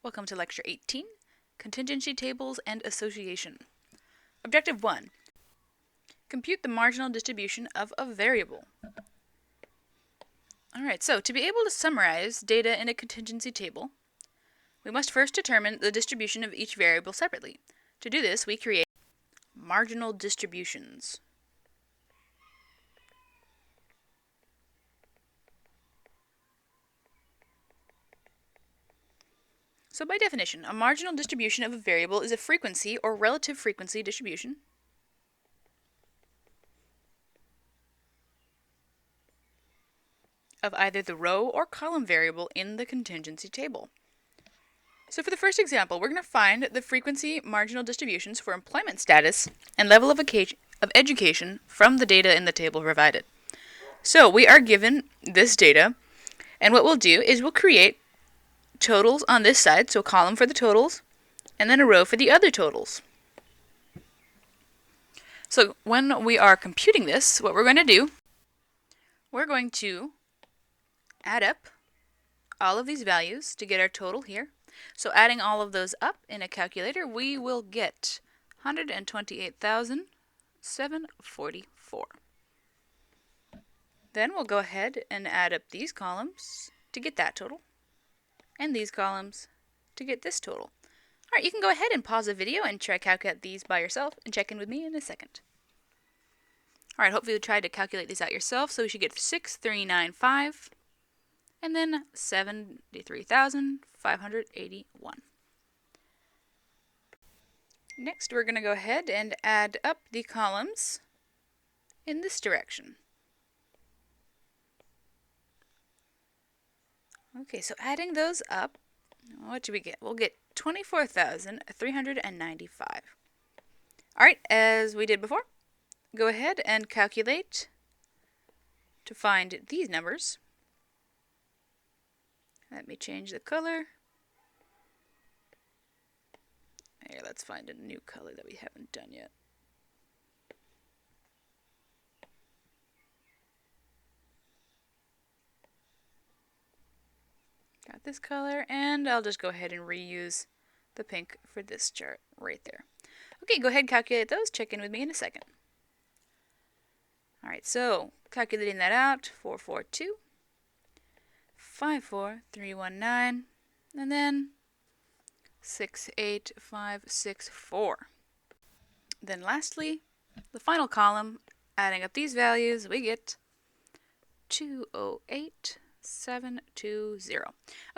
Welcome to Lecture 18, Contingency Tables and Association. Objective 1. Compute the marginal distribution of a variable. Alright, so to be able to summarize data in a contingency table, we must first determine the distribution of each variable separately. To do this, we create marginal distributions. So by definition, a marginal distribution of a variable is a frequency or relative frequency distribution of either the row or column variable in the contingency table. So for the first example, we're going to find the frequency marginal distributions for employment status and level of education from the data in the table provided. So we are given this data, and what we'll do is we'll create totals on this side, so a column for the totals, and then a row for the other totals. So when we are computing this, what we're going to do, we're going to add up all of these values to get our total here. So adding all of those up in a calculator, we will get 128,744. Then we'll go ahead and add up these columns to get that total, and these columns to get this total. Alright, you can go ahead and pause the video and try to calculate these by yourself and check in with me in a second. Alright, hopefully you tried to calculate these out yourself. So we should get 6395 and then 73,581. Next, we're going to go ahead and add up the columns in this direction. Okay, so adding those up, what do we get? We'll get 24,395. Alright, as we did before, go ahead and calculate to find these numbers. Let me change the color. Here, let's find a new color that we haven't done yet. Got this color, and I'll just go ahead and reuse the pink for this chart right there. Okay, go ahead and calculate those. Check in with me in a second. Alright, so calculating that out, 442, 54319, and then 68564. Then lastly, the final column, adding up these values, we get 208,720.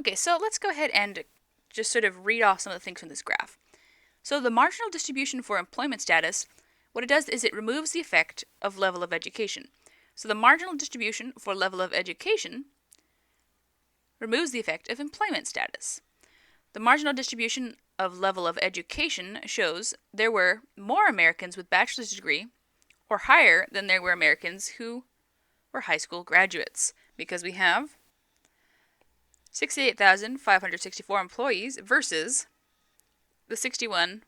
Okay, so let's go ahead and just sort of read off some of the things from this graph. So the marginal distribution for employment status, what it does is it removes the effect of level of education. So the marginal distribution for level of education removes the effect of employment status. The marginal distribution of level of education shows there were more Americans with bachelor's degree or higher than there were Americans who were high school graduates, because we have 68,564 employees versus the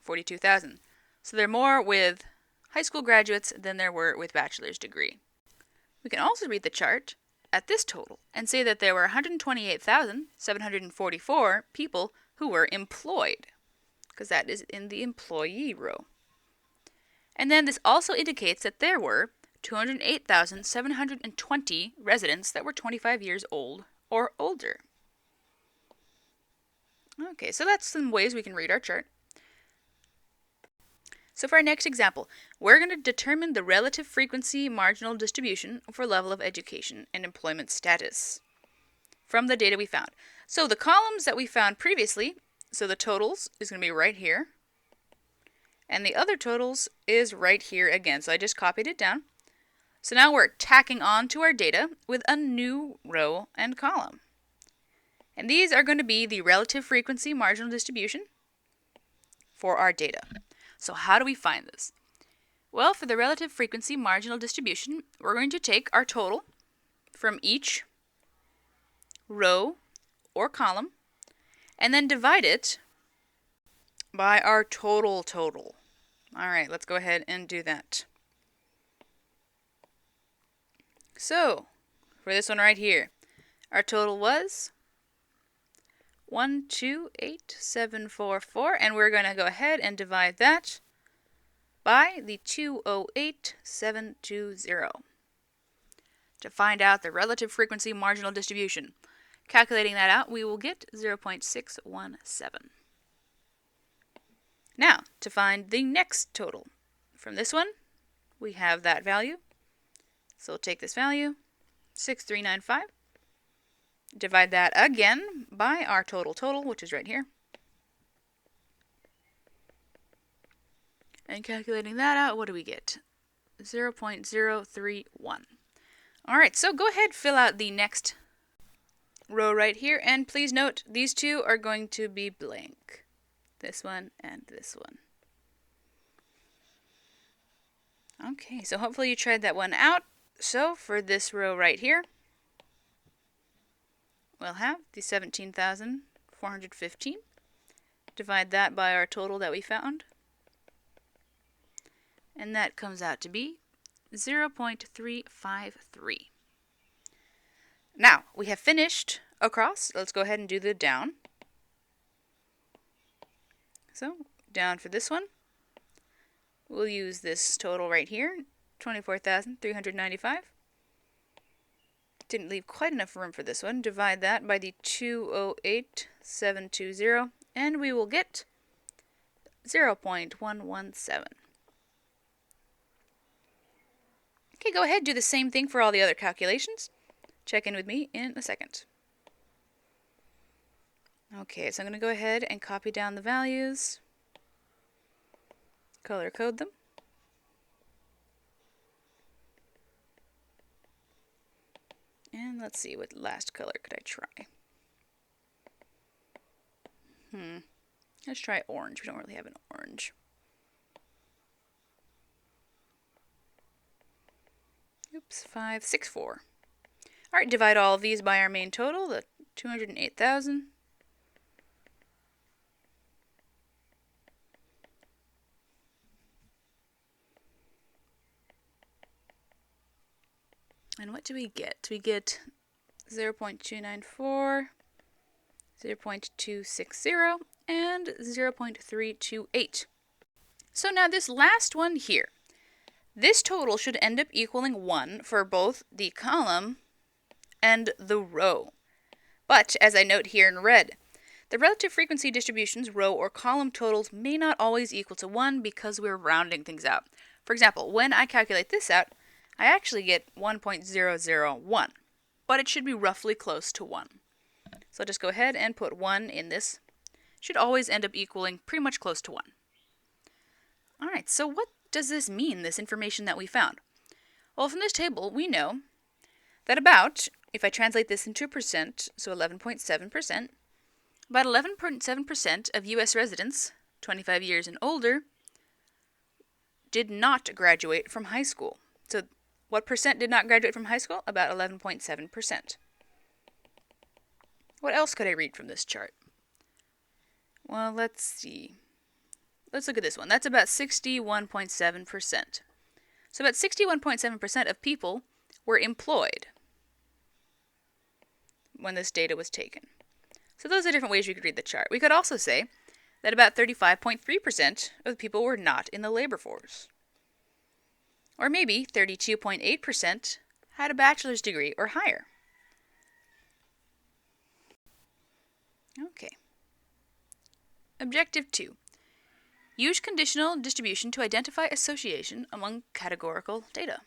42,000. So there are more with high school graduates than there were with bachelor's degree. We can also read the chart at this total and say that there were 128,744 people who were employed, because that is in the employee row. And then this also indicates that there were 208,720 residents that were 25 years old or older. Okay, so that's some ways we can read our chart. So for our next example, we're going to determine the relative frequency marginal distribution for level of education and employment status from the data we found. So the columns that we found previously, so the totals is going to be right here, and the other totals is right here again. So I just copied it down. So now we're tacking on to our data with a new row and column. And these are going to be the relative frequency marginal distribution for our data. So how do we find this? Well, for the relative frequency marginal distribution, we're going to take our total from each row or column and then divide it by our total. All right, let's go ahead and do that. So, for this one right here, our total was 128,744, and we're going to go ahead and divide that by the 208,720 to find out the relative frequency marginal distribution. Calculating that out, we will get 0.617. Now, to find the next total. From this one, we have that value. So we'll take this value, 6395, divide that again by our total, which is right here. And calculating that out, what do we get? 0.031. All right, so go ahead, fill out the next row right here, and please note these two are going to be blank. This one and this one. Okay, so hopefully you tried that one out. So for this row right here, we'll have the 17,415. Divide that by our total that we found. And that comes out to be 0.353. Now, we have finished across. Let's go ahead and do the down. So, down for this one, we'll use this total right here, 24,395. Didn't leave quite enough room for this one. Divide that by the 208,720, and we will get 0.117. Okay, go ahead, do the same thing for all the other calculations. Check in with me in a second. Okay, so I'm going to go ahead and copy down the values, color code them. And let's see, what last color could I try? Let's try orange. We don't really have an orange. Oops, 564. All right, divide all of these by our main total, the 208,000. And what do we get? We get 0.294, 0.260, and 0.328. So now this last one here, this total should end up equaling 1 for both the column and the row. But, as I note here in red, the relative frequency distributions, row or column totals, may not always equal to 1 because we're rounding things out. For example, when I calculate this out, I actually get 1.001, but it should be roughly close to 1. So I'll just go ahead and put 1 in this. Should always end up equaling pretty much close to 1. All right, so what does this mean, this information that we found? Well, from this table, we know that about, if I translate this into percent, so 11.7%, about 11.7% of U.S. residents, 25 years and older, did not graduate from high school. So what percent did not graduate from high school? About 11.7%. What else could I read from this chart? Well, let's see. Let's look at this one. That's about 61.7%. So about 61.7% of people were employed when this data was taken. So those are different ways we could read the chart. We could also say that about 35.3% of the people were not in the labor force. Or maybe 32.8% had a bachelor's degree or higher. Okay. Objective 2. Use conditional distribution to identify association among categorical data.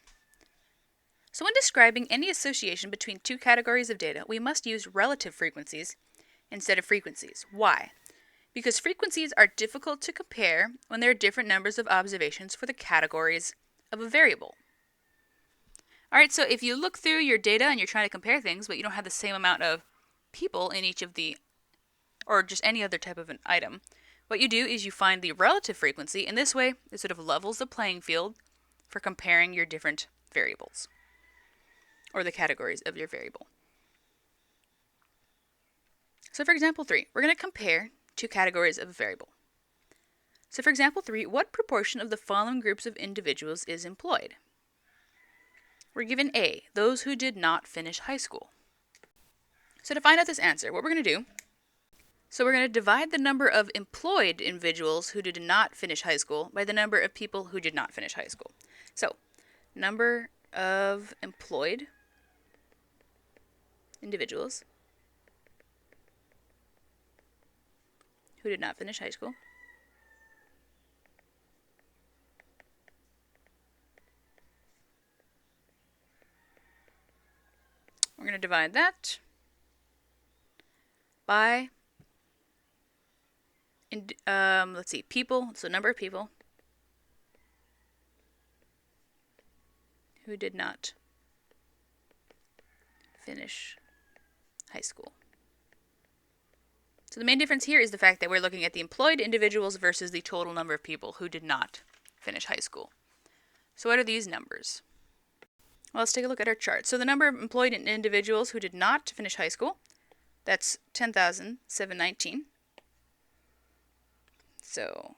So when describing any association between two categories of data, we must use relative frequencies instead of frequencies. Why? Because frequencies are difficult to compare when there are different numbers of observations for the categories of a variable. Alright, so if you look through your data and you're trying to compare things, but you don't have the same amount of people in each of the, or just any other type of an item, what you do is you find the relative frequency, and this way it sort of levels the playing field for comparing your different variables, or the categories of your variable. So for example 3, we're going to compare two categories of a variable. So for example 3, what proportion of the following groups of individuals is employed? We're given A, those who did not finish high school. So to find out this answer, what we're going to do So we're going to divide the number of employed individuals who did not finish high school by the number of people who did not finish high school. So, number of employed individuals who did not finish high school we're going to divide that by let's see, people, so number of people who did not finish high school. So the main difference here is the fact that we're looking at the employed individuals versus the total number of people who did not finish high school. So what are these numbers? Well, let's take a look at our chart. So the number of employed individuals who did not finish high school, that's 10,719. So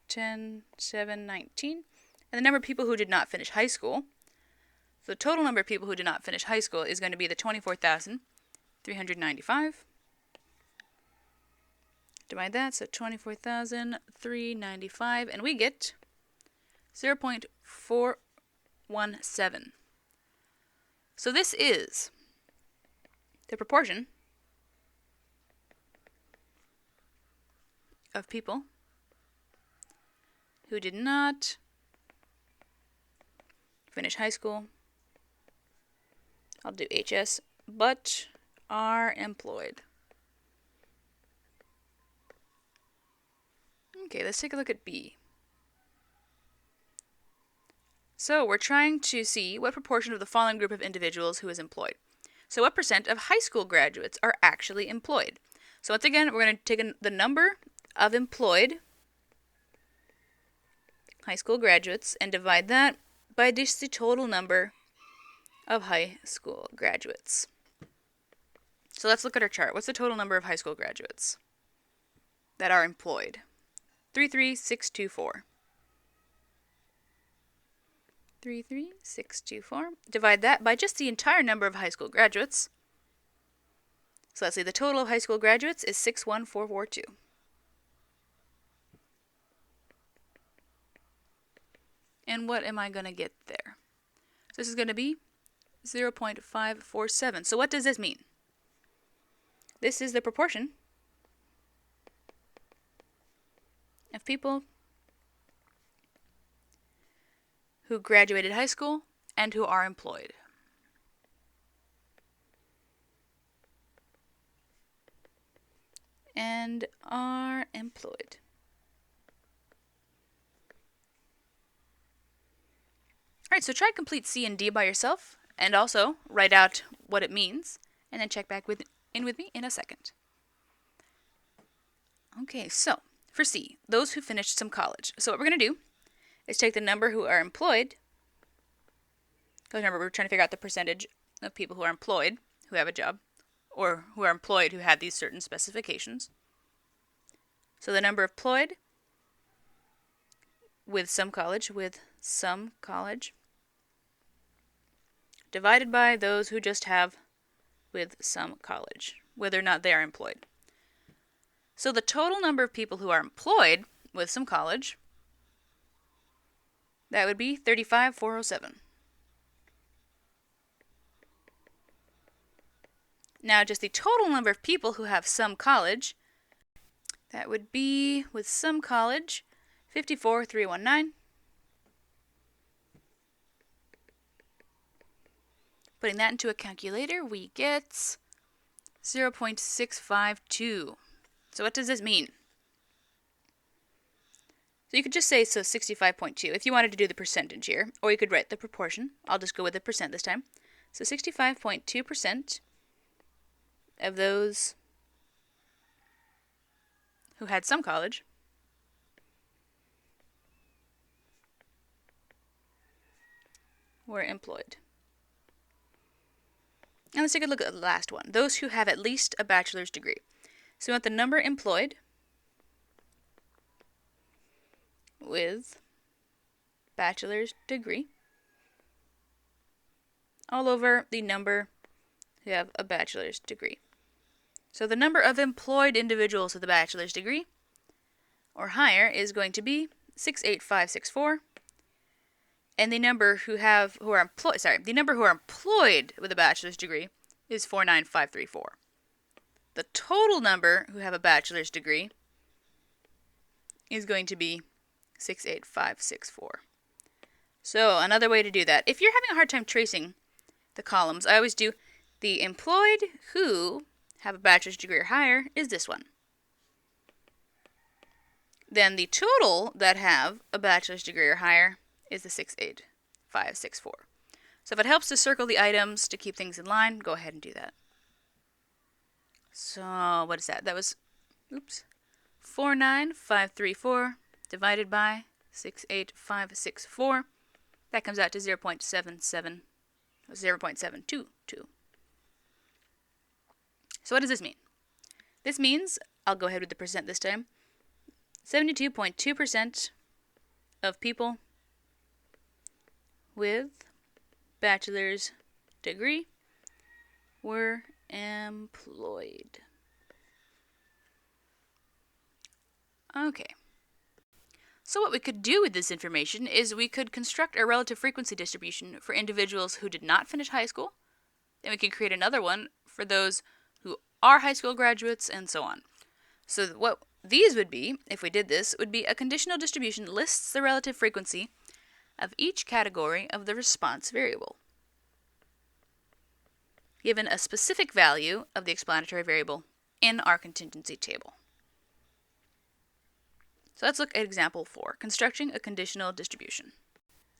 10,719. And the number of people who did not finish high school, so the total number of people who did not finish high school is going to be the 24,395. Divide that, so 24,395, and we get 0.417. So this is the proportion of people who did not finish high school, I'll do HS, but are employed. Okay, let's take a look at B. So we're trying to see what proportion of the following group of individuals who is employed. So what percent of high school graduates are actually employed? So once again, we're going to take the number of employed high school graduates and divide that by just the total number of high school graduates. So let's look at our chart. What's the total number of high school graduates that are employed? 33624. 33624. Divide that by just the entire number of high school graduates. So let's say the total of high school graduates is 61442. And what am I going to get there? So this is going to be 0.547. So what does this mean? This is the proportion of people who graduated high school and who are employed. And are employed. Alright, so try complete C and D by yourself, and also write out what it means, and then check back in with me in a second. Okay, so for C, those who finished some college. So what we're going to do is take the number who are employed, because remember we're trying to figure out the percentage of people who are employed, who have a job, or who are employed who had these certain specifications. So the number employed with some college, divided by those who just have with some college, whether or not they are employed. So the total number of people who are employed with some college, that would be 35,407. Now just the total number of people who have some college, that would be with some college, 54,319. Putting that into a calculator, we get 0.652. So what does this mean? So you could just say, 65.2 if you wanted to do the percentage here, or you could write the proportion. I'll just go with the percent this time. So 65.2% of those who had some college were employed. And let's take a look at the last one. Those who have at least a bachelor's degree. So we want the number employed with bachelor's degree all over the number who have a bachelor's degree. So the number of employed individuals with a bachelor's degree or higher is going to be 68564. And the number who are employed with a bachelor's degree is 49534. The total number who have a bachelor's degree is going to be 68564. So another way to do that, if you're having a hard time tracing the columns, I always do the employed who have a bachelor's degree or higher is this one. Then the total that have a bachelor's degree or higher is the 68564. So if it helps to circle the items to keep things in line, go ahead and do that. So what is that? That was, 49534 divided by 68564. That comes out to 0.722. So what does this mean? This means, I'll go ahead with the percent this time, 72.2% of people with bachelor's degree were employed. Okay. So what we could do with this information is we could construct a relative frequency distribution for individuals who did not finish high school. Then we could create another one for those who are high school graduates and so on. So what these would be, if we did this, would be a conditional distribution lists the relative frequency of each category of the response variable, given a specific value of the explanatory variable in our contingency table. So let's look at example 4, constructing a conditional distribution.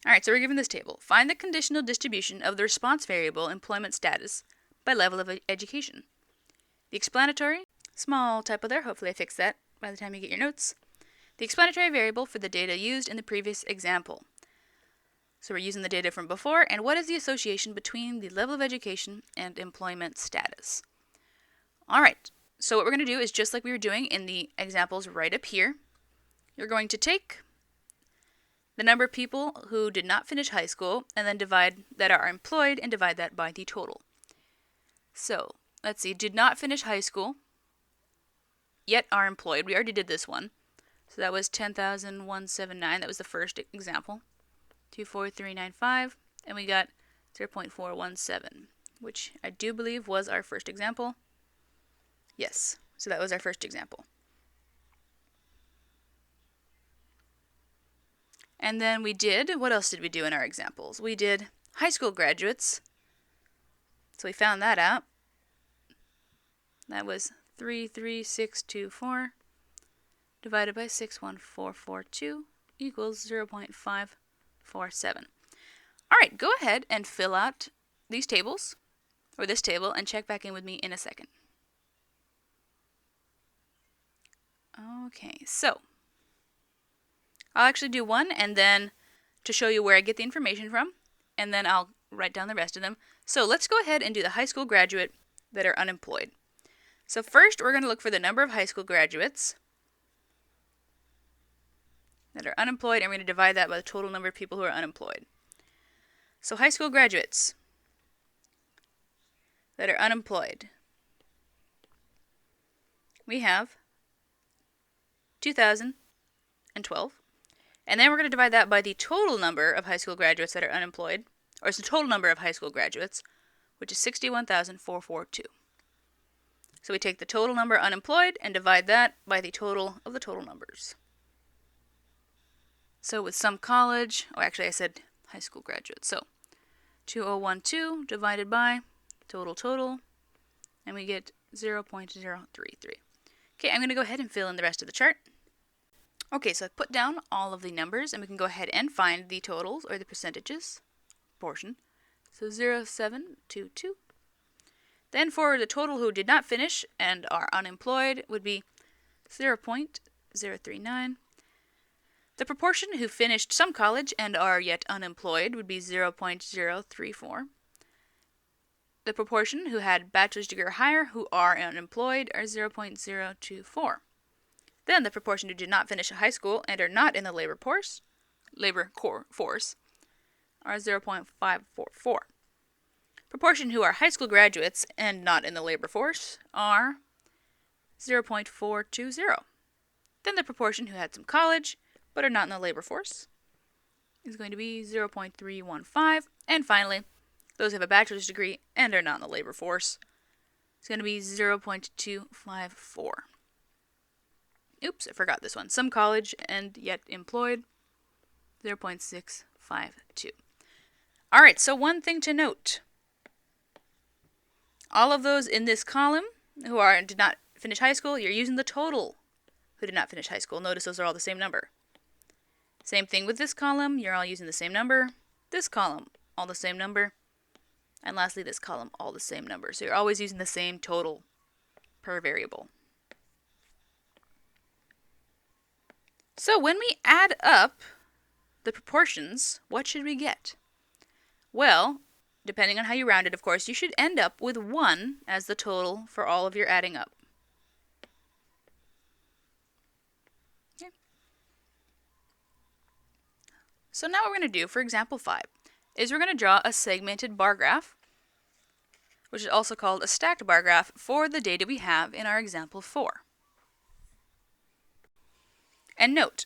Alright, so we're given this table. Find the conditional distribution of the response variable employment status by level of education. The explanatory, small typo there, hopefully I fixed that by the time you get your notes. The explanatory variable for the data used in the previous example. So we're using the data from before, and what is the association between the level of education and employment status? Alright, so what we're going to do is just like we were doing in the examples right up here. You're going to take the number of people who did not finish high school and then divide that are employed and divide that by the total. So, let's see, did not finish high school, yet are employed. We already did this one. So that was 10,179. That was the first example. 24395, and we got 0.417, which I do believe was our first example. Yes, so that was our first example. And then we did, what else did we do in our examples? We did high school graduates. So we found that out. That was 33624 divided by 61442 equals 0.547. Alright, go ahead and fill out these tables, or this table, and check back in with me in a second. Okay, so I'll actually do one and then to show you where I get the information from, and then I'll write down the rest of them. So let's go ahead and do the high school graduate that are unemployed. So first we're going to look for the number of high school graduates that are unemployed, and we're going to divide that by the total number of people who are unemployed. So high school graduates that are unemployed, we have 2,012. And then we're going to divide that by the total number of high school graduates that are unemployed, or it's the total number of high school graduates, which is 61,442. So we take the total number unemployed and divide that by the total of the total numbers. So with some college, oh actually I said high school graduates, so 2012 divided by total, and we get 0.033. Okay, I'm going to go ahead and fill in the rest of the chart. Okay, so I put down all of the numbers, and we can go ahead and find the totals, or the percentages, portion. So 0722. Then for the total who did not finish and are unemployed would be 0.039. The proportion who finished some college and are yet unemployed would be 0.034. The proportion who had bachelor's degree or higher who are unemployed are 0.024. Then the proportion who did not finish high school and are not in the labor force are 0.544. Proportion who are high school graduates and not in the labor force are 0.420. Then the proportion who had some college but are not in the labor force is going to be 0.315. And finally, those who have a bachelor's degree and are not in the labor force is going to be 0.254. Oops, I forgot this one. Some college and yet employed, 0.652. All right, so one thing to note. All of those in this column who did not finish high school, you're using the total who did not finish high school. Notice those are all the same number. Same thing with this column, you're all using the same number. This column, all the same number. And lastly, this column, all the same number. So you're always using the same total per variable. So when we add up the proportions, what should we get? Well, depending on how you round it, of course, you should end up with 1 as the total for all of your adding up. Okay. So now what we're going to do for example 5 is we're going to draw a segmented bar graph, which is also called a stacked bar graph, for the data we have in our example 4. And note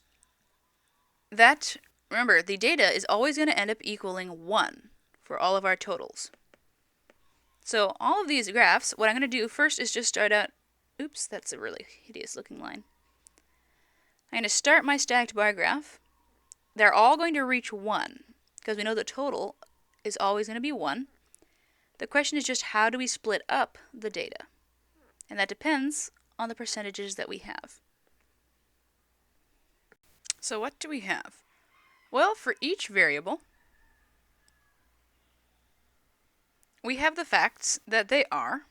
that, remember, the data is always going to end up equaling 1 for all of our totals. So all of these graphs, what I'm going to do first is just start out, oops, that's a really hideous looking line. I'm going to start my stacked bar graph. They're all going to reach 1 because we know the total is always going to be 1. The question is just how do we split up the data? And that depends on the percentages that we have. So what do we have? Well, for each variable, we have the facts that they are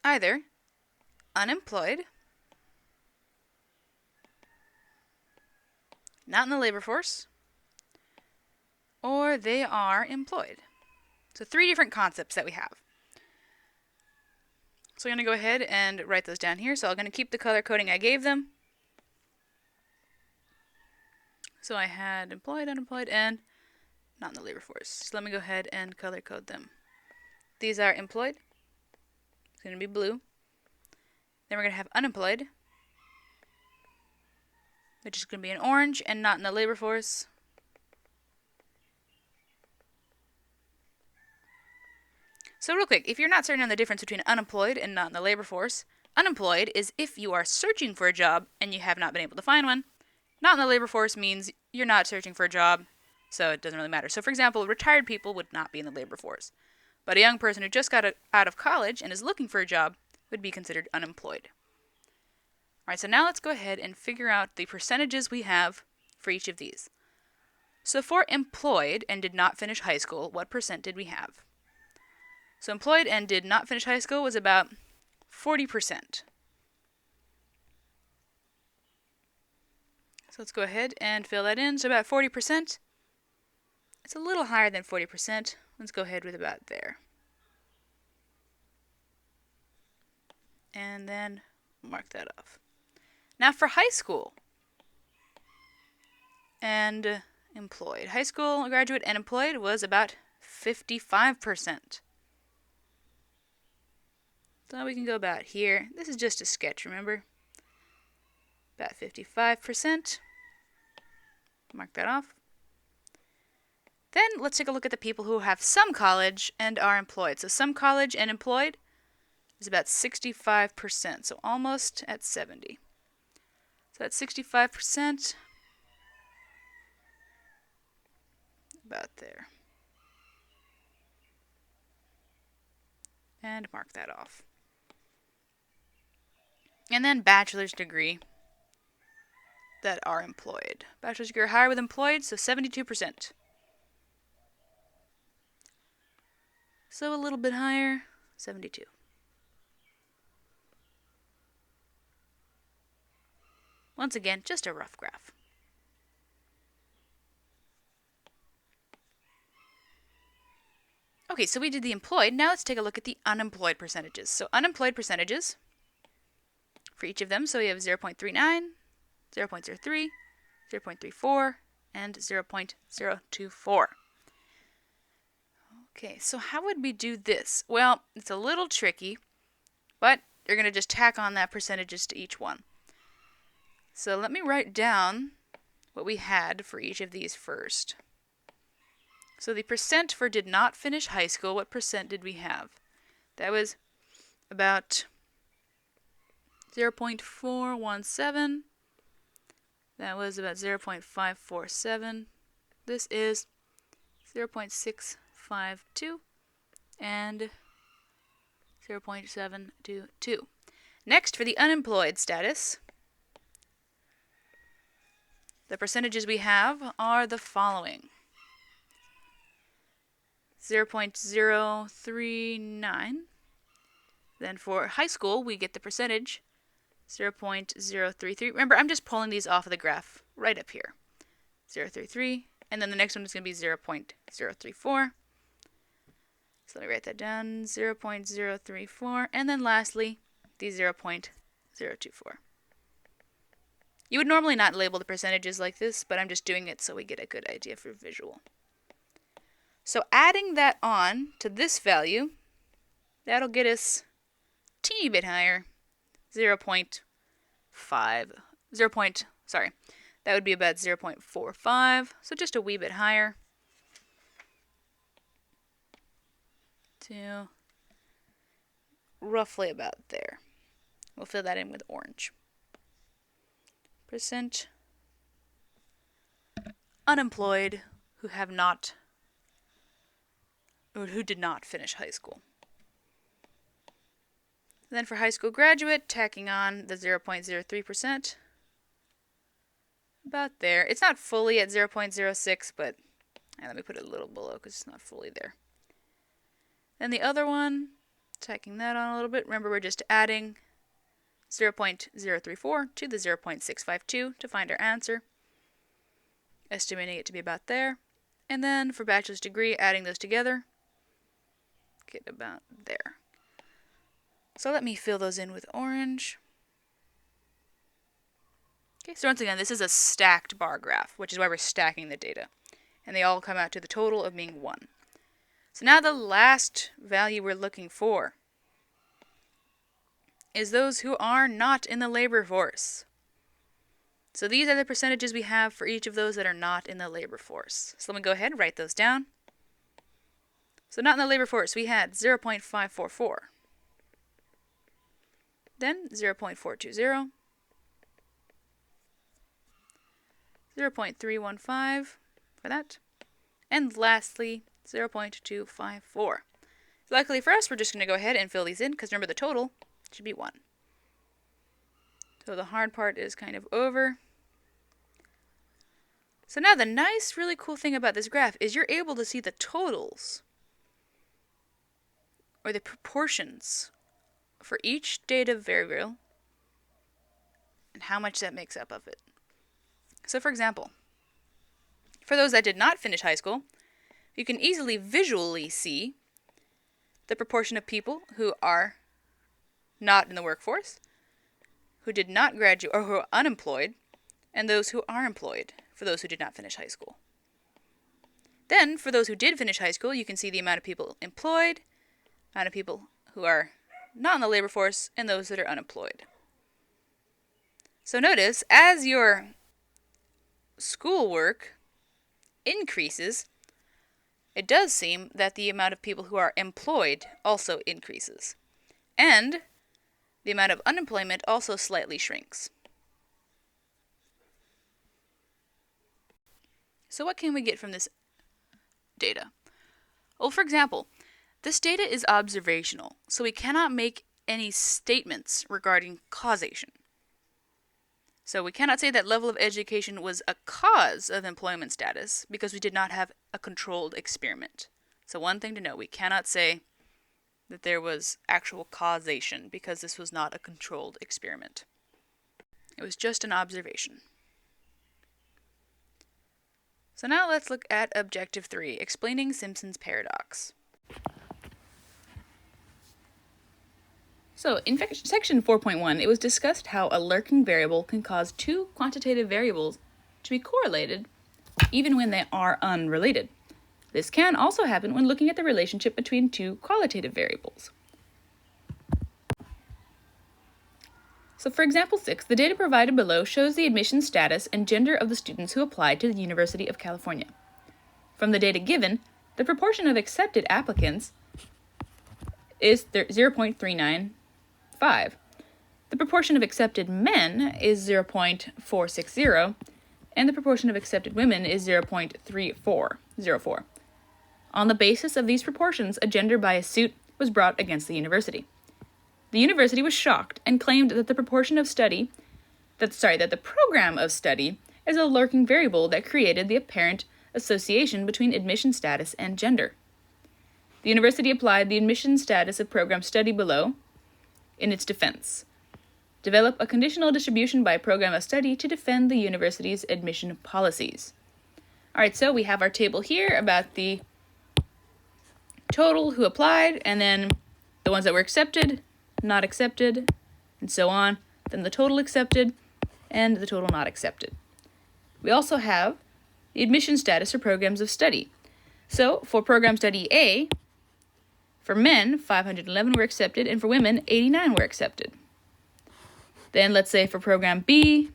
either unemployed, not in the labor force, or they are employed. So 3 different concepts that we have. So I'm going to go ahead and write those down here. So I'm going to keep the color coding I gave them. So I had employed, unemployed, and not in the labor force. So let me go ahead and color code them. These are employed. It's going to be blue. Then we're going to have unemployed, which is going to be an orange, and not in the labor force. So real quick, if you're not certain on the difference between unemployed and not in the labor force, unemployed is if you are searching for a job and you have not been able to find one. Not in the labor force means you're not searching for a job, so it doesn't really matter. So for example, retired people would not be in the labor force. But a young person who just got out of college and is looking for a job would be considered unemployed. Alright, so now let's go ahead and figure out the percentages we have for each of these. So for employed and did not finish high school, what percent did we have? So employed and did not finish high school was about 40%. So let's go ahead and fill that in. So about 40%. It's a little higher than 40%. Let's go ahead with about there. And then mark that off. Now for high school and employed. High school graduate and employed was about 55%. So we can go about here. This is just a sketch, remember? About 55%. Mark that off. Then let's take a look at the people who have some college and are employed. So some college and employed is about 65%, so almost at 70. So that's 65%, about there. And mark that off. And then bachelor's degree that are employed. Bachelor's degree higher with employed, so 72%. So a little bit higher, 72. Once again, just a rough graph. Okay, so we did the employed. Now let's take a look at the unemployed percentages. So unemployed percentages for each of them. So we have 0.39, 0.03, 0.34, and 0.024. Okay, so how would we do this? Well, it's a little tricky, but you're going to just tack on that percentages to each one. So let me write down what we had for each of these first. So the percent for did not finish high school, what percent did we have? That was about 0.417. That was about 0.547. This is 0.652 and 0.722. Next, for the unemployed status, the percentages we have are the following. 0.039. Then for high school, we get the percentage 0.033. Remember, I'm just pulling these off of the graph right up here. 0.33, and then the next one is going to be 0.034. So let me write that down, 0.034, and then lastly, the 0.024. You would normally not label the percentages like this, but I'm just doing it so we get a good idea for visual. So adding that on to this value, that'll get us a teeny bit higher, 0.5, that would be about 0.45, so just a wee bit higher, to roughly about there. We'll fill that in with orange. Percent unemployed who have not or who did not finish high school. Then for high school graduate, tacking on the 0.03%. About there. It's not fully at 0.06, but let me put it a little below because it's not fully there. Then the other one, tacking that on a little bit. Remember, we're just adding 0.034 to the 0.652 to find our answer, estimating it to be about there. And then for bachelor's degree, adding those together, get about there. So let me fill those in with orange. Okay, so once again, this is a stacked bar graph, which is why we're stacking the data. And they all come out to the total of being 1. So now the last value we're looking for is those who are not in the labor force. So these are the percentages we have for each of those that are not in the labor force. So let me go ahead and write those down. So not in the labor force, we had 0.544. Then 0.420. 0.315 for that. And lastly, 0.254. Luckily for us, we're just going to go ahead and fill these in, because remember the total should be 1. So the hard part is kind of over. So now the nice, really cool thing about this graph is you're able to see the totals, or the proportions, for each data variable and how much that makes up of it. So for example, for those that did not finish high school, you can easily visually see the proportion of people who are not in the workforce, who did not graduate, or who are unemployed, and those who are employed, for those who did not finish high school. Then, for those who did finish high school, you can see the amount of people employed, amount of people who are not in the labor force, and those that are unemployed. So notice, as your schoolwork increases, it does seem that the amount of people who are employed also increases. And the amount of unemployment also slightly shrinks. So what can we get from this data? Well, for example, this data is observational, so we cannot make any statements regarding causation. So we cannot say that level of education was a cause of employment status because we did not have a controlled experiment. So one thing to know, we cannot say that there was actual causation because this was not a controlled experiment. It was just an observation. So now let's look at Objective 3, explaining Simpson's Paradox. So in section 4.1, it was discussed how a lurking variable can cause two quantitative variables to be correlated even when they are unrelated. This can also happen when looking at the relationship between two qualitative variables. So for example 6, the data provided below shows the admission status and gender of the students who applied to the University of California. From the data given, the proportion of accepted applicants is 0.395. The proportion of accepted men is 0.460, and the proportion of accepted women is 0.3404. On the basis of these proportions, a gender bias suit was brought against the university. The university was shocked and claimed that the program of study is a lurking variable that created the apparent association between admission status and gender. The university applied the admission status of program study below in its defense. Develop a conditional distribution by program of study to defend the university's admission policies. All right, so we have our table here about the total who applied, and then the ones that were accepted, not accepted, and so on. Then the total accepted and the total not accepted. We also have the admission status for programs of study. So for program study A, for men, 511 were accepted, and for women, 89 were accepted. Then let's say for program B,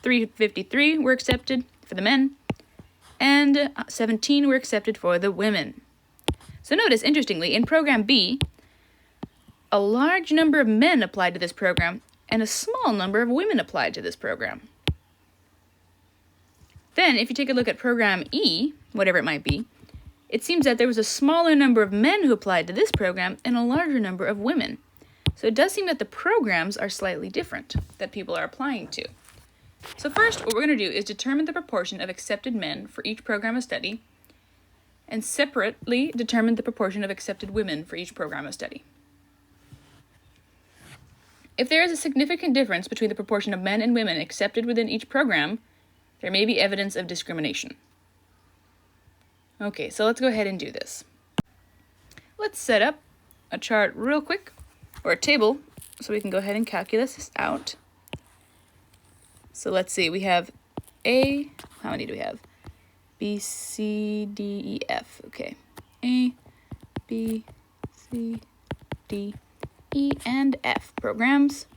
353 were accepted for the men, and 17 were accepted for the women. So notice, interestingly, in program B, a large number of men applied to this program, and a small number of women applied to this program. Then, if you take a look at program E, whatever it might be, it seems that there was a smaller number of men who applied to this program and a larger number of women. So it does seem that the programs are slightly different that people are applying to. So first, what we're going to do is determine the proportion of accepted men for each program of study, and separately determine the proportion of accepted women for each program of study. If there is a significant difference between the proportion of men and women accepted within each program, there may be evidence of discrimination. Okay, so let's go ahead and do this. Let's set up a chart real quick, or a table, so we can go ahead and calculate this out. So let's see, we have A, how many do we have? B, C, D, E, F. Okay, A, B, C, D, E, and F programs.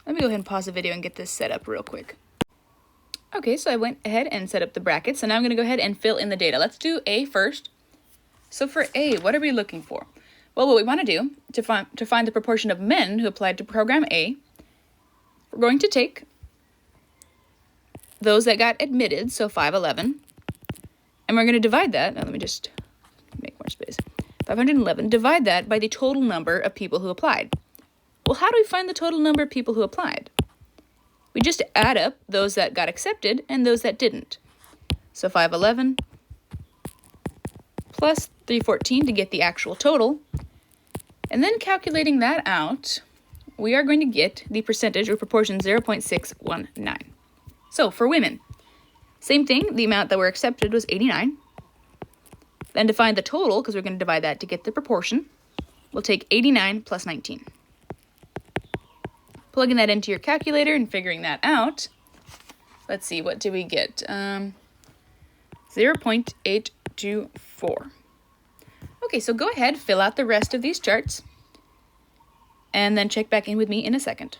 Let me go ahead and pause the video and get this set up real quick. Okay, so I went ahead and set up the brackets, and now I'm going to go ahead and fill in the data. Let's do A first. So for A, what are we looking for? Well, what we want to do to find the proportion of men who applied to program A, we're going to take those that got admitted, so 511, and we're going to divide that. Now let me just make more space. 511, divide that by the total number of people who applied. Well, how do we find the total number of people who applied? We just add up those that got accepted and those that didn't. So 511 plus 314 to get the actual total. And then calculating that out, we are going to get the percentage or proportion 0.619. So for women, same thing, the amount that were accepted was 89. Then to find the total, because we're going to divide that to get the proportion, we'll take 89 plus 19. Plugging that into your calculator and figuring that out, let's see, what do we get? 0.824. Okay, so go ahead, fill out the rest of these charts, and then check back in with me in a second.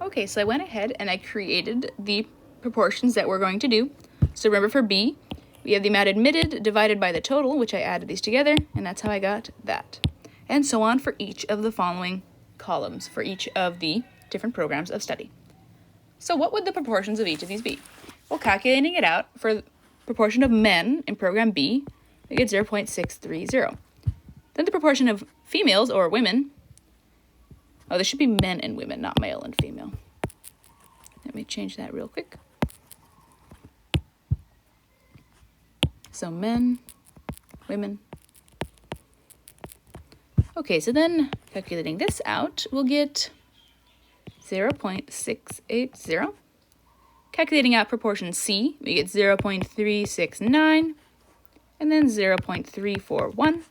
Okay, so I went ahead and I created the proportions that we're going to do. So remember for B, we have the amount admitted divided by the total, which I added these together, and that's how I got that. And so on for each of the following columns for each of the different programs of study. So what would the proportions of each of these be? Well, calculating it out for the proportion of men in program B, we get 0.630. Then the proportion of females or women, oh, there should be men and women, not male and female. Let me change that real quick. So men, women. Okay, so then calculating this out, we'll get 0.680. Calculating out proportion C, we get 0.369, and then 0.341.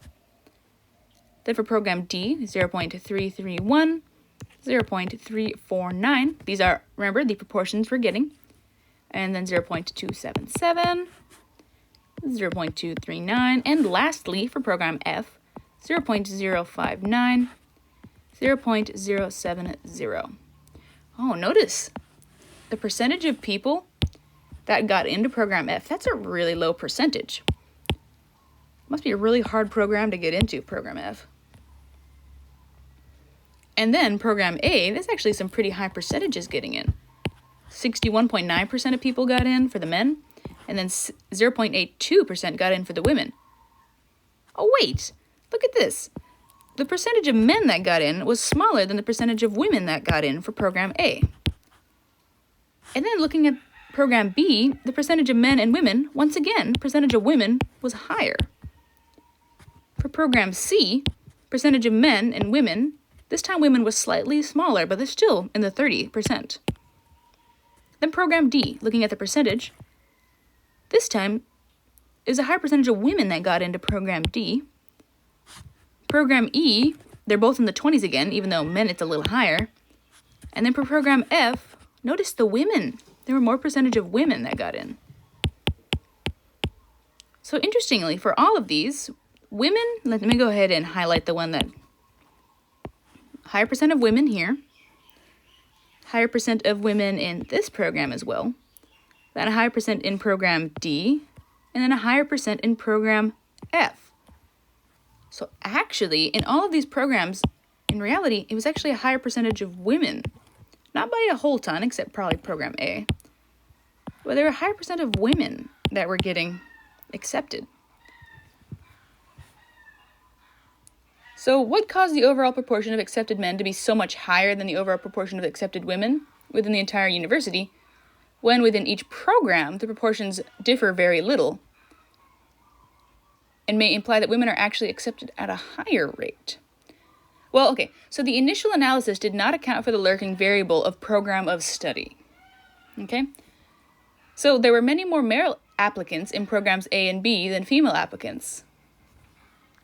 Then for program D, 0.331, 0.349. These are, remember, the proportions we're getting. And then 0.277, 0.239, and lastly, for program F, 0.059, 0.070. Oh, notice the percentage of people that got into program F. That's a really low percentage. Must be a really hard program to get into, program F. And then program A, there's actually some pretty high percentages getting in. 61.9% of people got in for the men, and then 0.82% got in for the women. Oh wait, look at this. The percentage of men that got in was smaller than the percentage of women that got in for program A. And then looking at program B, the percentage of men and women, once again, percentage of women was higher. For program C, percentage of men and women, this time women was slightly smaller, but they're still in the 30%. Then program D, looking at the percentage, this time is a higher percentage of women that got into program D. Program E, they're both in the 20s again, even though men it's a little higher. And then for program F, notice the women. There were more percentage of women that got in. So interestingly, for all of these, women, let me go ahead and highlight the one that, higher percent of women here, higher percent of women in this program as well, then a higher percent in program D, and then a higher percent in program F. So actually, in all of these programs, in reality, it was actually a higher percentage of women. Not by a whole ton, except probably program A. But there were a higher percent of women that were getting accepted. So what caused the overall proportion of accepted men to be so much higher than the overall proportion of accepted women within the entire university, when within each program the proportions differ very little and may imply that women are actually accepted at a higher rate? Well, okay, so the initial analysis did not account for the lurking variable of program of study. Okay? So there were many more male applicants in programs A and B than female applicants.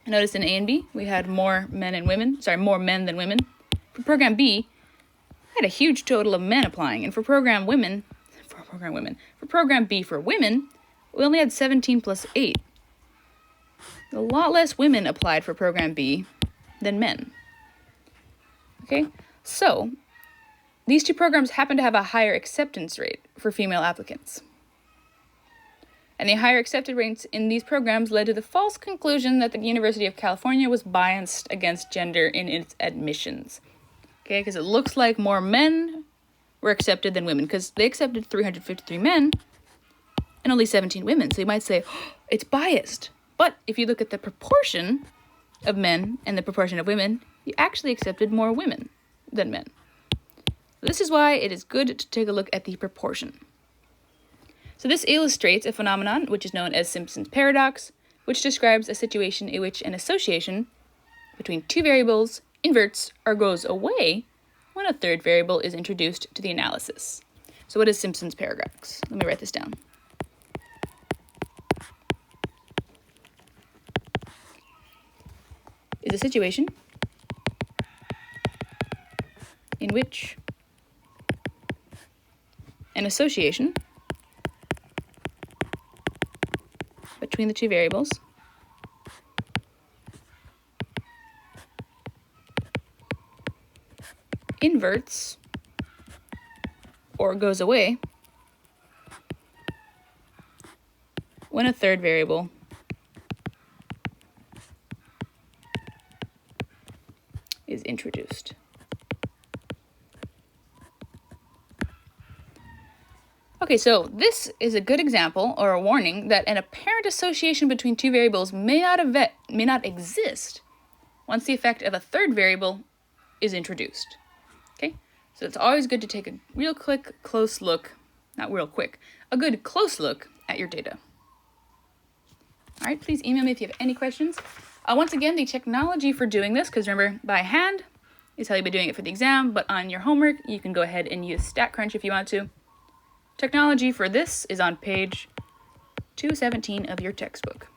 Notice in A and B, we had more men than women. For program B, we had a huge total of men applying, and for program B for women, we only had 17 plus 8. A lot less women applied for program B than men. Okay, so these two programs happen to have a higher acceptance rate for female applicants. And the higher accepted rates in these programs led to the false conclusion that the University of California was biased against gender in its admissions. Okay, because it looks like more men were accepted than women, because they accepted 353 men and only 17 women. So you might say, oh, it's biased. But if you look at the proportion of men and the proportion of women, you actually accepted more women than men. This is why it is good to take a look at the proportion. So this illustrates a phenomenon which is known as Simpson's Paradox, which describes a situation in which an association between two variables inverts or goes away when a third variable is introduced to the analysis. So what is Simpson's Paradox? Let me write this down. Is a situation in which an association between the two variables inverts or goes away when a third variable is introduced. Okay, so this is a good example or a warning that an apparent association between two variables may not exist once the effect of a third variable is introduced. Okay, so it's always good to take a good close look at your data. All right, please email me if you have any questions. Once again, the technology for doing this, because remember, by hand is how you'll be doing it for the exam, but on your homework, you can go ahead and use StatCrunch if you want to. Technology for this is on page 217 of your textbook.